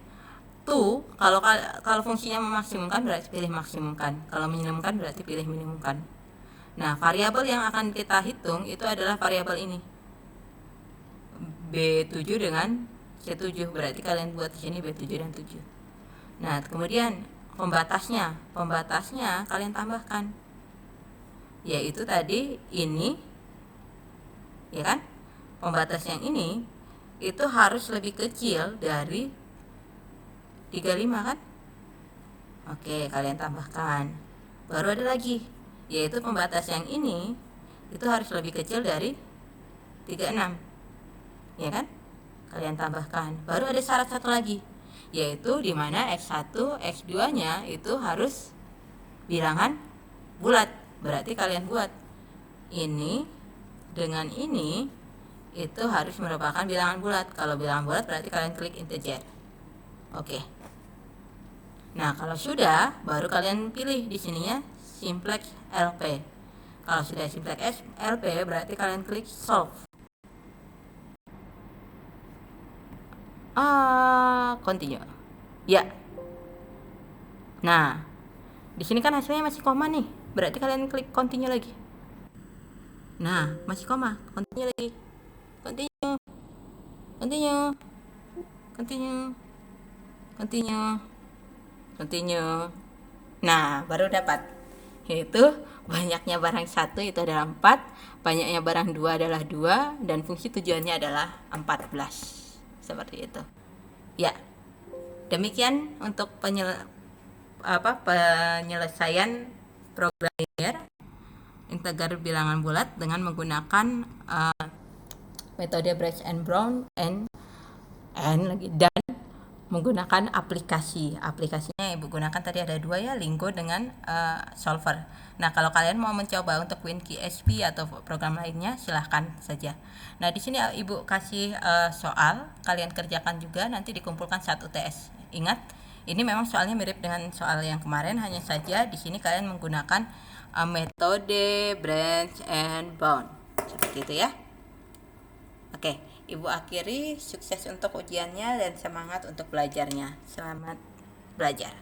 tuh kalau fungsinya memaksimumkan berarti pilih maksimumkan, kalau minimumkan berarti pilih minimumkan. Nah, variabel yang akan kita hitung itu adalah variabel ini, B7 dengan C7. Berarti kalian buat di sini B7 dan 7. Nah, kemudian pembatasnya kalian tambahkan, yaitu tadi ini ya kan. Pembatas yang ini itu harus lebih kecil dari 35 kan. Oke, kalian tambahkan. Baru ada lagi, yaitu pembatas yang ini itu harus lebih kecil dari 36 ya kan. Kalian tambahkan. Baru ada syarat satu lagi, yaitu dimana X1, X2 nya itu harus bilangan bulat. Berarti kalian buat ini dengan ini itu harus merupakan bilangan bulat. Kalau bilangan bulat berarti kalian klik integer. Oke. Nah, kalau sudah baru kalian pilih di sininya simplex LP. Kalau sudah simplex LP berarti kalian klik solve. Continue. Ya. Nah, di sini kan hasilnya masih koma nih. Berarti kalian klik continue lagi. Nah, masih koma. Continue lagi. Continue. continue. Nah, baru dapat. Yaitu banyaknya barang 1 itu adalah 4, banyaknya barang 2 adalah 2, dan fungsi tujuannya adalah 14. Seperti itu. Ya, demikian untuk penyelesaian program linear integer bilangan bulat dengan menggunakan metode Brecht and Brown dan menggunakan aplikasinya yang Ibu gunakan tadi ada 2 ya, Lingo dengan Solver. Nah, kalau kalian mau mencoba untuk Winky SP atau program lainnya silahkan saja. Nah, di sini Ibu kasih soal, kalian kerjakan juga, nanti dikumpulkan 1 UTS. Ingat, ini memang soalnya mirip dengan soal yang kemarin, hanya saja di sini kalian menggunakan metode Brecht and Brown. Seperti itu ya. Oke, Ibu akhiri, sukses untuk ujiannya dan semangat untuk belajarnya. Selamat belajar.